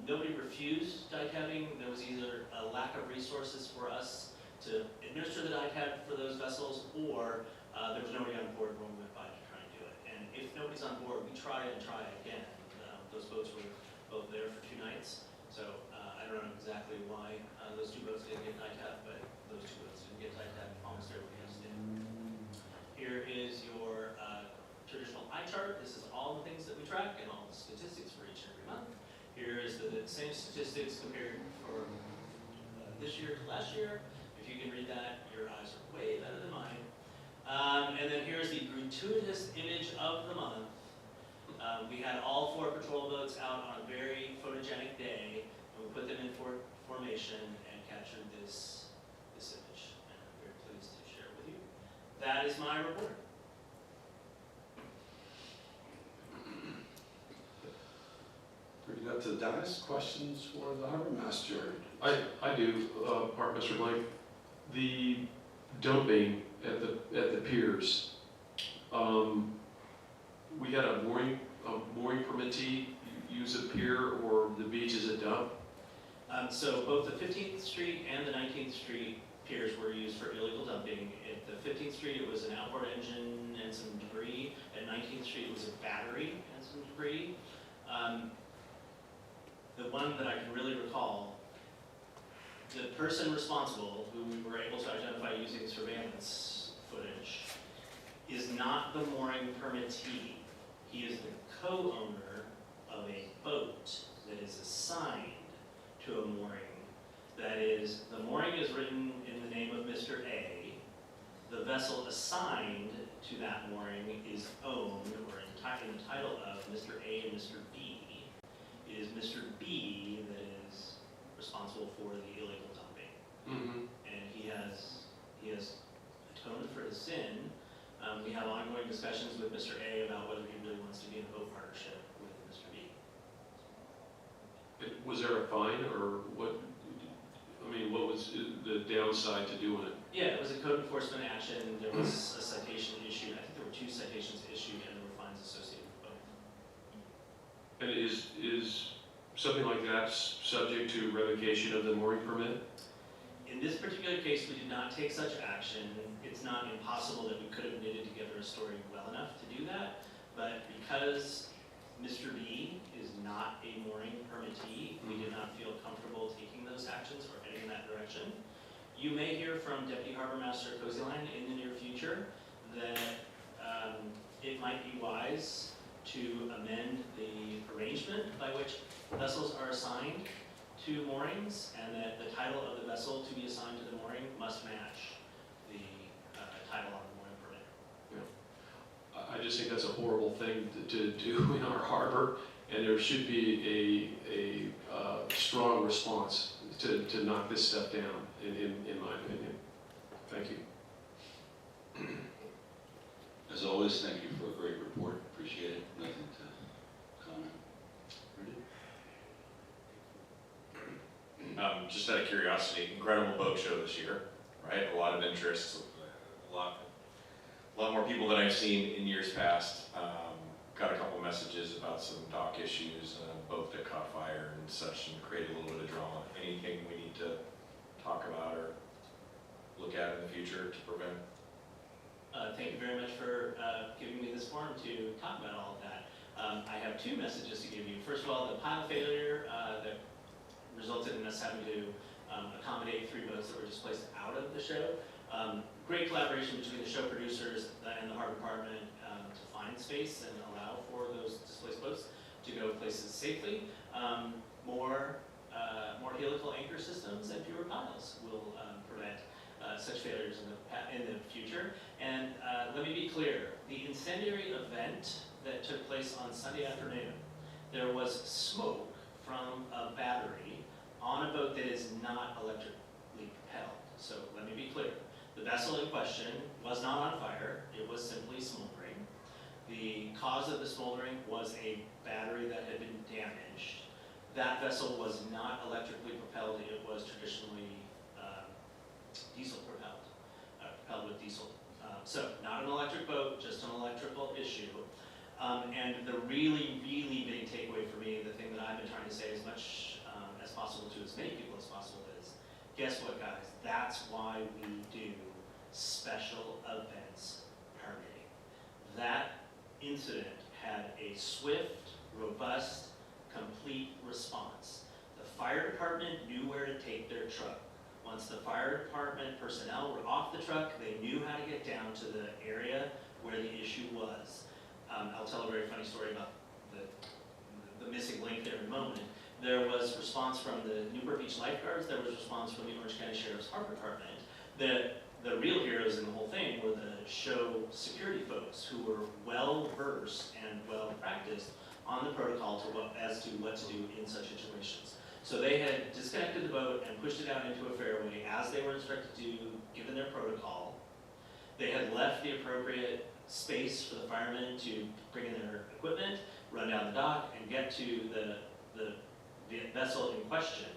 Nobody refused dive-tabbing. There was either a lack of resources for us to administer the dive-tab for those vessels, or there was nobody on board when we went by to try and do it. And if nobody's on board, we try and try again. Those boats were both there for 2 nights, so I don't know exactly why those 2 boats didn't get dive-tabbed, but those 2 boats didn't get dive-tabbed. Almost everybody else did. Here is your traditional eye chart. This is all the things that we track and all the statistics for each and every month. Here is the same statistics compared for this year to last year. If you can read that, your eyes are way better than mine. And then here's the gratuitous image of the month. We had all 4 patrol boats out on a very photogenic day, and we put them in formation and captured this image. And I'm very pleased to share it with you. That is my report. Bring it up to the dais. Questions for the harbor master? I do, Park Master Blank. The dumping at the piers, we had a mooring permittee use a pier or the beach as a dump. So both the 15th Street and the 19th Street piers were used for illegal dumping. At the 15th Street, it was an outboard engine and some debris. At 19th Street, it was a battery and some debris. The one that I can really recall, the person responsible, who we were able to identify using surveillance footage, is not the mooring permittee. He is the co-owner of a boat that is assigned to a mooring. That is, the mooring is written in the name of Mr. A. The vessel assigned to that mooring is owned, or in the title of Mr. A and Mr. B. It is Mr. B that is responsible for the illegal dumping. Mm-hmm. And he has atoned for his sin. We have ongoing discussions with Mr. A about whether he really wants to be in a boat partnership with Mr. B. Was there a fine, or what? I mean, what was the downside to doing it? Yeah, it was a code enforcement action. There was a citation issued. I think there were 2 citations issued, and there were fines associated with both. And is something like that subject to revocation of the mooring permit? In this particular case, we did not take such action. It's not impossible that we could have knitted together a story well enough to do that, but because Mr. B is not a mooring permittee, we did not feel comfortable taking those actions or heading in that direction. You may hear from Deputy Harbor Master Koziline in the near future that it might be wise to amend the arrangement by which vessels are assigned to moorings, and that the title of the vessel to be assigned to the mooring must match the title on the mooring permit. I just think that's a horrible thing to do in our harbor, and there should be a strong response to knock this stuff down, in my opinion. Thank you. As always, thank you for a great report. Appreciate it. Nothing to comment. Ready? Just out of curiosity, incredible boat show this year, right? A lot of interest, a lot more people than I've seen in years past. Got a couple messages about some dock issues, a boat that caught fire and such, and created a little bit of drama. Anything we need to talk about or look at in the future to prevent? Thank you very much for giving me this forum to talk about all of that. I have two messages to give you. First of all, the pile failure that resulted in us having to accommodate 3 boats that were displaced out of the show. Great collaboration between the show producers and the harbor department to find space and allow for those displaced boats to go places safely. More helical anchor systems and fewer piles will prevent such failures in the future. And let me be clear, the incendiary event that took place on Sunday afternoon, there was smoke from a battery on a boat that is not electrically propelled. So let me be clear, the vessel in question was not on fire, it was simply smoldering. The cause of the smoldering was a battery that had been damaged. That vessel was not electrically propelled, it was traditionally diesel propelled, propelled with diesel. So not an electric boat, just an electrical issue. And the really, really big takeaway for me, the thing that I've been trying to say as much as possible to as many people as possible is, guess what guys, that's why we do special events permitting. That incident had a swift, robust, complete response. The fire department knew where to take their truck. Once the fire department personnel were off the truck, they knew how to get down to the area where the issue was. I'll tell a very funny story about the missing link there in a moment. There was response from the Newport Beach lifeguards, there was response from the Orange County Sheriff's Harbor Department. The real heroes in the whole thing were the show security folks who were well versed and well practiced on the protocol as to what to do in such situations. So they had disconnected the boat and pushed it out into a fairway as they were instructed to, given their protocol. They had left the appropriate space for the firemen to bring in their equipment, run down the dock, and get to the vessel in question.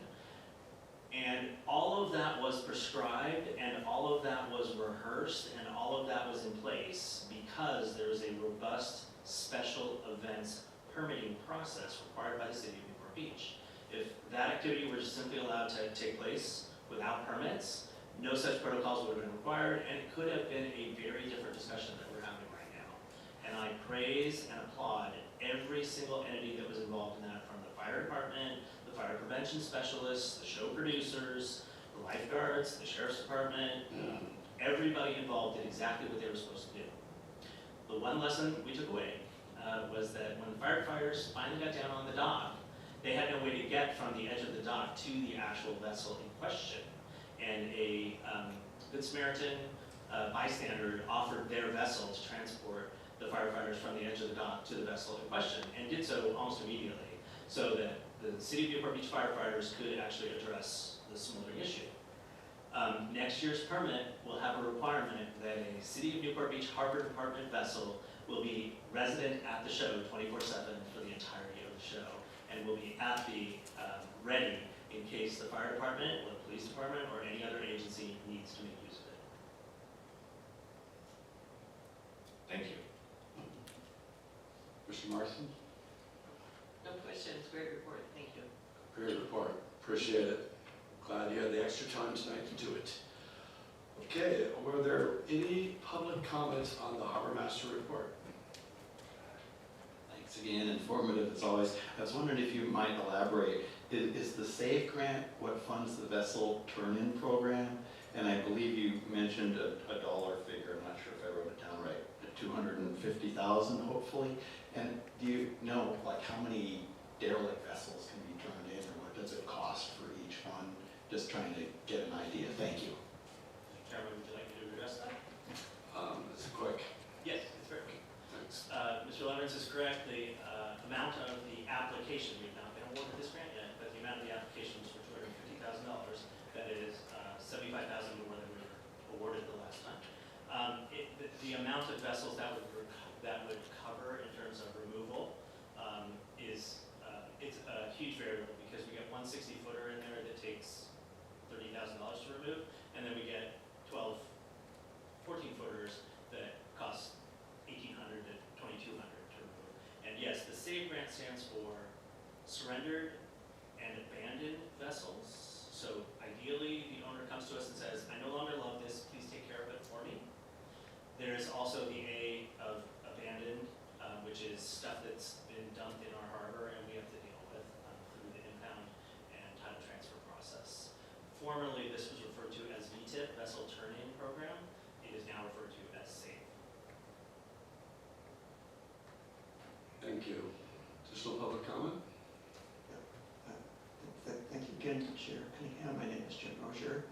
And all of that was prescribed, and all of that was rehearsed, and all of that was in place because there is a robust special events permitting process required by the city of Newport Beach. If that activity were just simply allowed to take place without permits, no such protocols would have been required, and it could have been a very different discussion that we're having right now. And I praise and applaud every single entity that was involved in that, from the fire department, the fire prevention specialists, the show producers, the lifeguards, the sheriff's department, everybody involved did exactly what they were supposed to do. The one lesson we took away was that when the firefighters finally got down on the dock, they had no way to get from the edge of the dock to the actual vessel in question. And a Good Samaritan bystander offered their vessel to transport the firefighters from the edge of the dock to the vessel in question, and did so almost immediately, so that the City of Newport Beach firefighters could actually address the smoldering issue. Next year's permit will have a requirement that a City of Newport Beach Harbor Department vessel will be resident at the show 24/7 for the entirety of the show, and will be at the ready in case the fire department or the police department or any other agency needs to make use of it. Thank you. Mr. Marson? No questions, great report, thank you. Great report, appreciate it. Glad you had the extra time tonight to do it. Okay, were there any public comments on the Harbor Master report? Thanks again, informative as always. I was wondering if you might elaborate. Is the SAVE grant what funds the vessel turn-in program? And I believe you mentioned a dollar figure, I'm not sure if I wrote it down right, 250,000 hopefully. And do you know like how many derelict vessels can be turned in, or what does it cost for each one? Just trying to get an idea, thank you. Chairman, would you like me to address that? It's quick. Yes, it's very quick. Thanks. Mr. Leverance is correct. The amount of the application, we've not been awarded this grant yet, but the amount of the application was for $250,000. That is $75,000 more than we were awarded the last time. The amount of vessels that would cover in terms of removal is it's a huge variable, because we get one 60-footer in there that takes $30,000 to remove, and then we get 12 14-footers that cost $1,800 to $2,200 to remove. And yes, the SAVE grant stands for Surrendered and Abandoned Vessels. So ideally, the owner comes to us and says, I no longer love this, please take care of it for me. There is also the A of abandoned, which is stuff that's been dumped in our harbor and we have to deal with through the impound and title transfer process. Formerly, this was referred to as VTIP, Vessel Turn-In Program. It is now referred to as SAFE. Thank you. Additional public comment? Thank you again, Chair Cunningham. My name is Jim Rozier.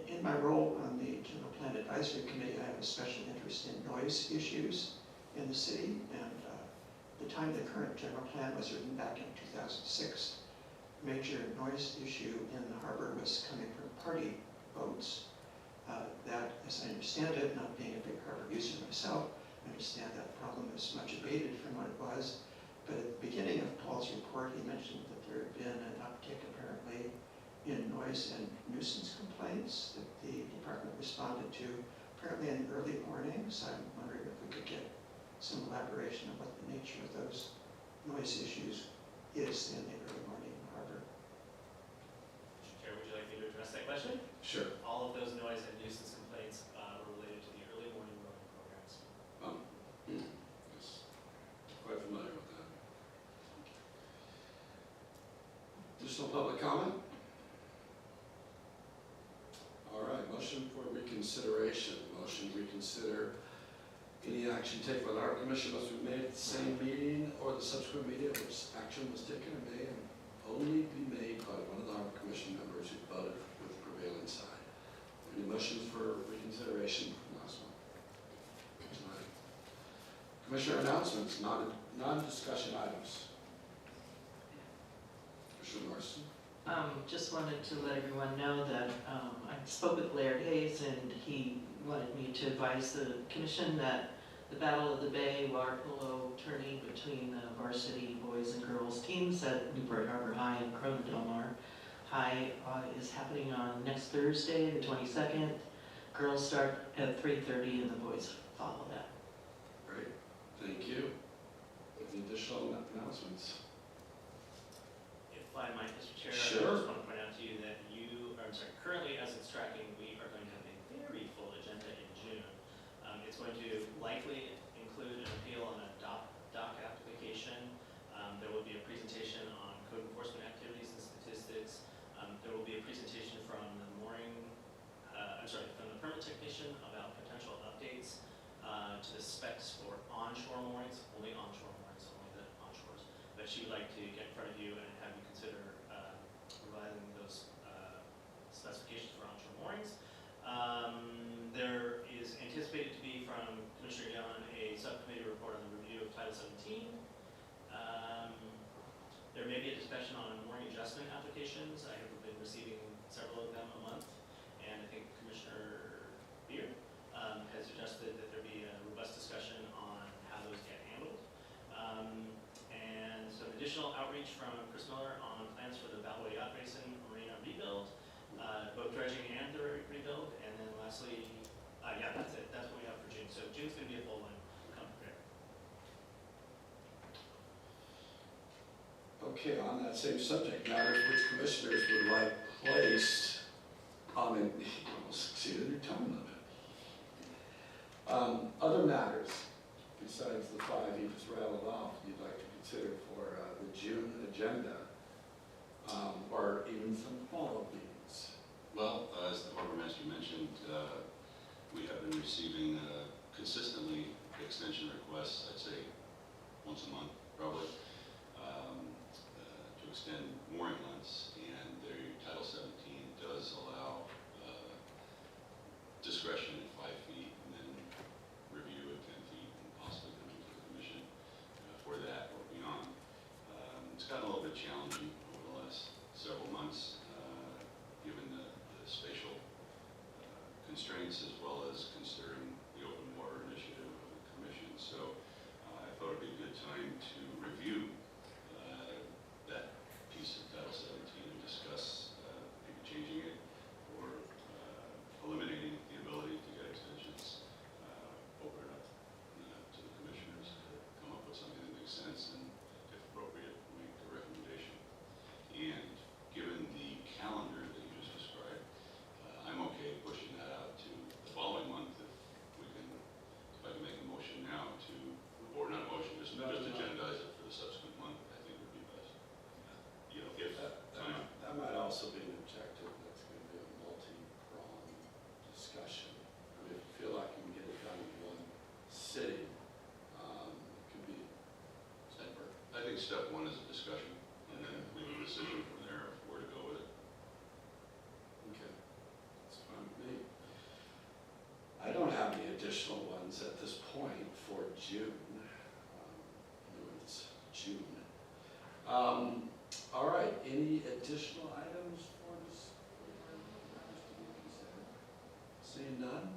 In my role on the General Plan Advisory Committee, I have a special interest in noise issues in the city. And the time the current general plan was written back in 2006, major noise issue in the harbor was coming from party boats. That, as I understand it, not being a big harbor user myself, I understand that problem is much abated from what it was. But at the beginning of Paul's report, he mentioned that there had been an uptick apparently in noise and nuisance complaints that the department responded to apparently in the early mornings. I'm wondering if we could get some elaboration on what the nature of those noise issues is in the early morning harbor. Mr. Chair, would you like me to address that question? Sure. All of those noise and nuisance complaints were related to the early morning rowing programs. Yes. Quite familiar with that. Additional public comment? All right, motion for reconsideration. Motion to reconsider any action taken by the Harbor Commission must be made at the same meeting or the subsequent meeting at which action was taken and may only be made by one of the Harbor Commission members who voted with the prevailing side. Any motions for reconsideration from last one? Tonight. Commissioner announcements, non-discussion items. Commissioner Larson. Just wanted to let everyone know that I spoke with Laird Hayes and he wanted me to advise the commission that the Battle of the Bay water polo tourney between the varsity boys and girls teams at Newport Harbor High and Corona Del Mar High is happening on next Thursday, the 22nd. Girls start at 3:30 and the boys follow that. Great, thank you. Any additional announcements? If I might, Mr. Chair, Sure. I just want to point out to you that currently as it's tracking, we are going to have a very full agenda in June. It's going to likely include an appeal on a dock application. There will be a presentation on code enforcement activities and statistics. There will be a presentation from the from the permit technician about potential updates to the specs for onshore moorings, only onshore moorings, only the onshores. But she would like to get in front of you and have you consider revising those specifications for onshore moorings. There is anticipated to be from Commissioner Young a subcommittee report on the review of Title 17. There may be a discussion on mooring adjustment applications. I have been receiving several of them a month, and I think Commissioner Beard has suggested that there be a robust discussion on how those get handled. And some additional outreach from Chris Miller on plans for the Balboa Yacht Basin Marina rebuild, boat dredging and the rebuild, and then lastly, yeah, that's it. That's what we have for June. So June's going to be a full one. Come prepared. Okay, on that same subject matter, which commissioners would like placed on an, you almost exceeded your time limit. Other matters, besides the five you just rattled off, you'd like to consider for the June agenda, or even some follow-up meetings? Well, as the harbor master mentioned, we have been receiving consistently extension requests, I'd say once a month probably, to extend mooring lengths, and their Title 17 does allow discretion at 5 feet and then review at 10 feet and possibly coming to the commission for that or beyond. It's gotten a little bit challenging over the last several months given the spatial constraints as well as considering the open water initiative of the commission. So I thought it'd be a good time to review that piece of Title 17 and discuss maybe changing it or eliminating the ability to get extensions, open it up to the commissioners to come up with something that makes sense and, if appropriate, make a recommendation. And given the calendar think step one is a discussion, and then make a decision from there of where to go with it. Okay, that's fine with me. I don't have any additional ones at this point for June. It's June. All right, any additional items for this? Seeing none?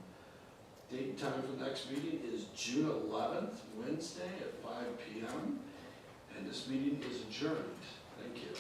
Date and time for the next meeting is June 11th, Wednesday at 5 p.m. And this meeting is adjourned. Thank you.